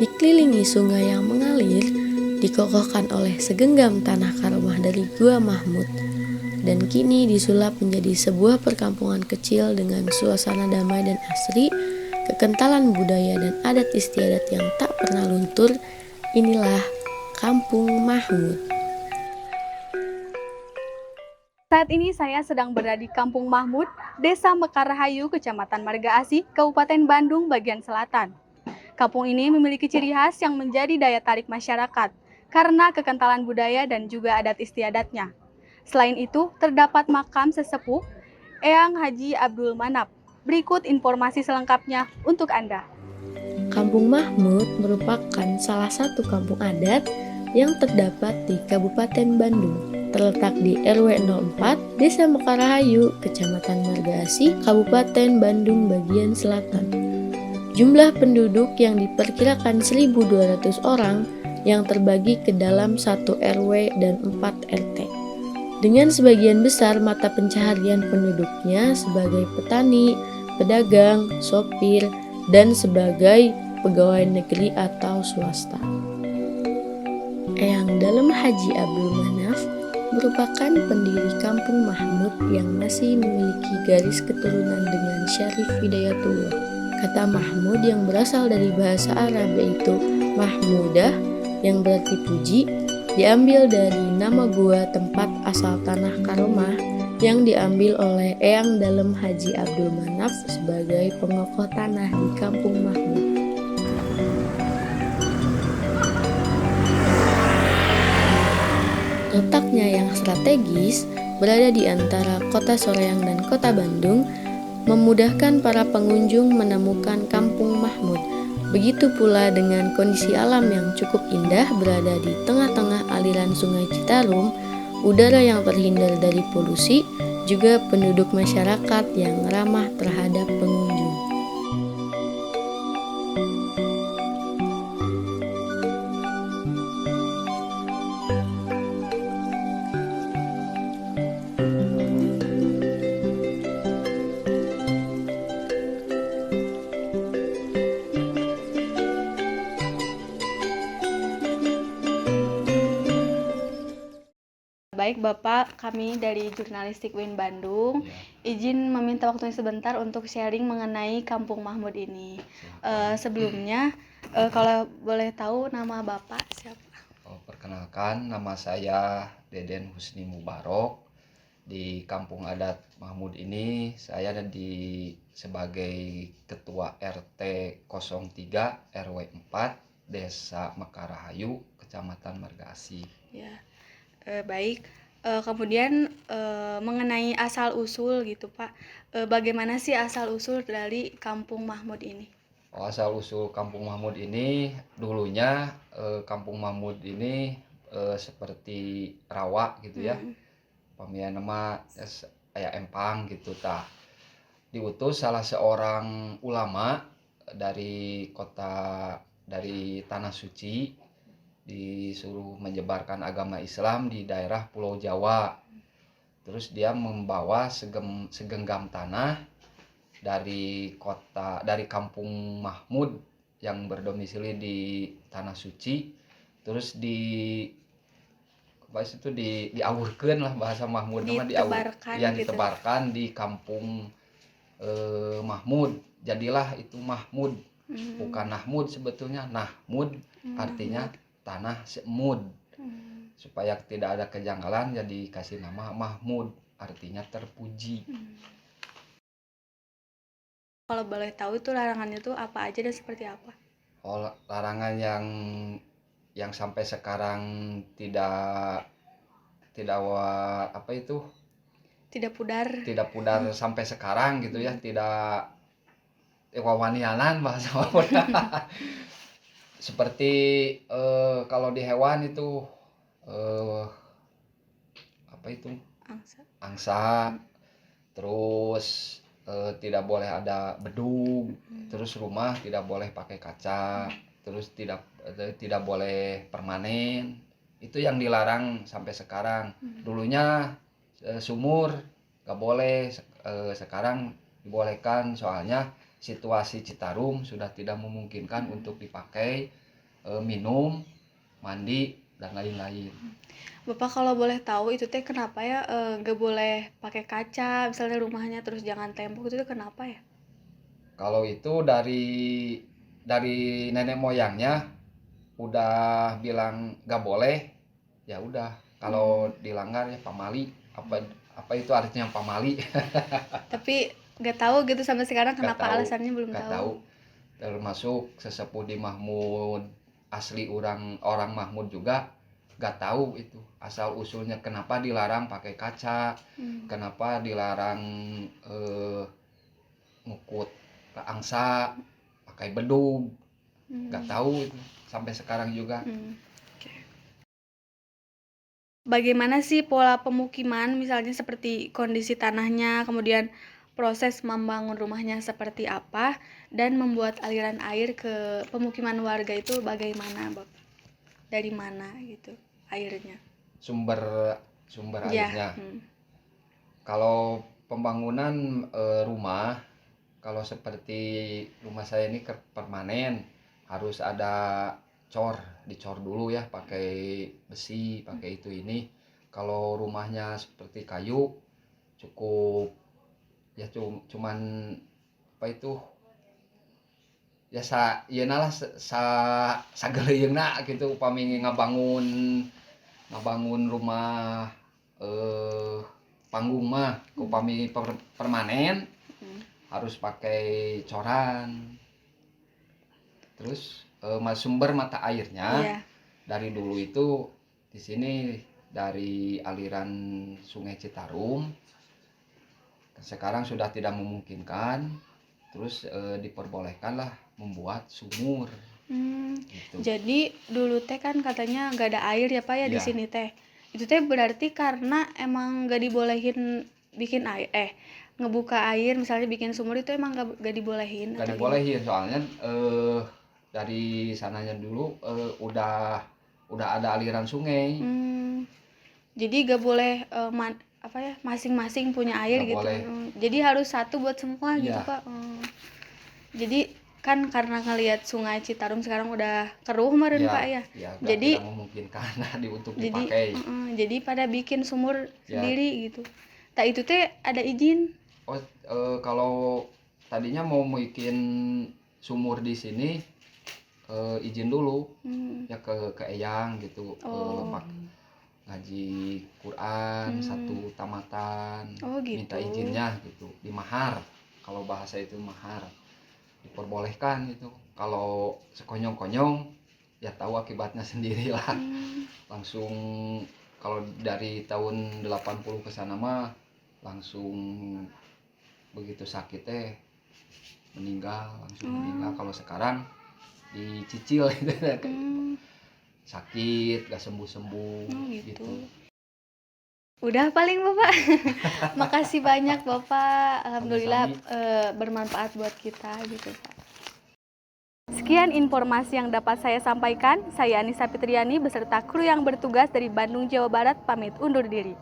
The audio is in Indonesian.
Dikelilingi sungai yang mengalir, dikokohkan oleh segenggam tanah karomah dari Gua Mahmud, dan kini disulap menjadi sebuah perkampungan kecil dengan suasana damai dan asri, kekentalan budaya dan adat istiadat yang tak pernah luntur. Inilah Kampung Mahmud. Saat ini saya sedang berada di Kampung Mahmud, Desa Mekarrahayu, Kecamatan Marga Asih, Kabupaten Bandung, bagian selatan. Kampung ini memiliki ciri khas yang menjadi daya tarik masyarakat karena kekentalan budaya dan juga adat istiadatnya. Selain itu, terdapat makam sesepuh Eyang Haji Abdul Manap. Berikut informasi selengkapnya untuk Anda. Kampung Mahmud merupakan salah satu kampung adat yang terdapat di Kabupaten Bandung. Terletak di RW 04, Desa Mekarrahayu, Kecamatan Marga Asih, Kabupaten Bandung bagian selatan. Jumlah penduduk yang diperkirakan 1.200 orang yang terbagi ke dalam 1 RW dan 4 RT. Dengan sebagian besar mata pencaharian penduduknya sebagai petani, pedagang, sopir, dan sebagai pegawai negeri atau swasta. Eyang Dalem Haji Abdul Manaf merupakan pendiri Kampung Mahmud yang masih memiliki garis keturunan dengan Syarif Hidayatullah. Kata Mahmud yang berasal dari bahasa Arab yaitu Mahmudah yang berarti puji, diambil dari nama gua tempat asal tanah Karomah yang diambil oleh Eyang Dalem Haji Abdul Manaf sebagai pengokoh tanah di Kampung Mahmud. Letaknya yang strategis berada di antara kota Soreang dan kota Bandung, memudahkan para pengunjung menemukan Kampung Mahmud. Begitu pula dengan kondisi alam yang cukup indah berada di tengah-tengah aliran Sungai Citarum, udara yang terhindar dari polusi, juga penduduk masyarakat yang ramah terhadap pengunjung. Baik Bapak, kami dari Jurnalistik UIN Bandung, izin meminta waktunya sebentar untuk sharing mengenai Kampung Mahmud ini. Sebelumnya, kalau boleh tahu nama Bapak siapa? Perkenalkan, nama saya Deden Husni Mubarok. Di Kampung Adat Mahmud ini saya sebagai Ketua RT 03 RW 4 Desa Mekarrahayu, Kecamatan Marga Asih. Ya, baik. Kemudian mengenai asal usul gitu Pak, bagaimana sih asal usul dari Kampung Mahmud ini? Asal usul Kampung Mahmud ini dulunya Kampung Mahmud ini seperti rawa gitu ya. Pamian nama aya empang gitu tah. Diutus salah seorang ulama dari Tanah Suci, disuruh menyebarkan agama Islam di daerah Pulau Jawa. Terus dia membawa segenggam tanah dari Kampung Mahmud yang berdomisili di Tanah Suci. Terus diawurkeun lah bahasa Mahmud nama ditebarkan di Kampung Mahmud. Jadilah itu Mahmud. Bukan Nahmud sebetulnya. Nahmud artinya tanah semud. Supaya tidak ada kejanggalan jadi kasih nama Mahmud, artinya terpuji. Kalau boleh tahu itu larangannya itu apa aja dan seperti apa? Larangan yang sampai sekarang tidak pudar sampai sekarang gitu ya, tidak wawanianan bahasa seperti kalau di hewan itu angsa, terus tidak boleh ada bedug, terus rumah tidak boleh pakai kaca, terus tidak boleh permanen. Itu yang dilarang sampai sekarang. Dulunya sumur nggak boleh, sekarang dibolehkan soalnya situasi Citarum sudah tidak memungkinkan untuk dipakai minum, mandi dan lain-lain. Bapak kalau boleh tahu itu teh kenapa ya gak boleh pakai kaca misalnya rumahnya, terus jangan tembok, itu teh kenapa ya? Kalau itu dari nenek moyangnya udah bilang gak boleh, ya udah. Kalau dilanggar ya pamali. Apa itu artinya pamali? Tapi gak tahu gitu sampai sekarang Gak kenapa tahu, alasannya belum gak tahu. tahu. Termasuk sesepuh di Mahmud, asli orang Mahmud juga gak tahu itu asal usulnya kenapa dilarang pakai kaca, kenapa dilarang ngukut ke angsa pakai bedug, gak tahu itu sampai sekarang juga. Bagaimana sih pola pemukiman, misalnya seperti kondisi tanahnya, kemudian proses membangun rumahnya seperti apa, dan membuat aliran air ke pemukiman warga itu bagaimana, Bapak? Dari mana gitu airnya? Sumber Ya. airnya. Kalau pembangunan rumah, kalau seperti rumah saya ini permanen, harus ada dicor dulu ya, pakai besi, pakai itu ini. Kalau rumahnya seperti kayu, cukup ya cuman apa itu ya ienalah sageleungna gitu, upami ngabangun rumah panggung mah, upami permanen harus pakai coran. Terus sumber mata airnya dari dulu itu di sini dari aliran Sungai Citarum, sekarang sudah tidak memungkinkan, terus diperbolehkanlah membuat sumur. Gitu. Jadi dulu teh kan katanya gak ada air ya Pak ya, di sini teh. Itu teh berarti karena emang gak dibolehin bikin air, ngebuka air misalnya bikin sumur itu emang gak dibolehin. Gak dibolehin soalnya dari sananya dulu udah ada aliran sungai. Jadi gak boleh masing-masing punya air gak gitu. Boleh. Jadi harus satu buat semua gitu Pak. Jadi kan karena ngelihat Sungai Citarum sekarang udah keruh kemarin Pak ya. Jadi tidak memungkinkan untuk dipakai. Jadi pada bikin sumur sendiri gitu. Tak itu teh ada izin. Kalau tadinya mau bikin sumur di sini izin dulu ya ke eyang gitu, ngaji Quran 1 tamatan, gitu. Minta izinnya gitu, di mahar, kalau bahasa itu mahar, diperbolehkan gitu. Kalau sekonyong-konyong ya tahu akibatnya sendirilah. Langsung kalau dari tahun 80 ke sana mah langsung begitu sakitnya meninggal, langsung meninggal. Kalau sekarang dicicil gitu. Sakit gak sembuh-sembuh gitu. Udah paling Bapak. Makasih banyak Bapak. Alhamdulillah bermanfaat buat kita gitu Pak. Sekian informasi yang dapat saya sampaikan. Saya Anissa Fitriani beserta kru yang bertugas dari Bandung, Jawa Barat pamit undur diri.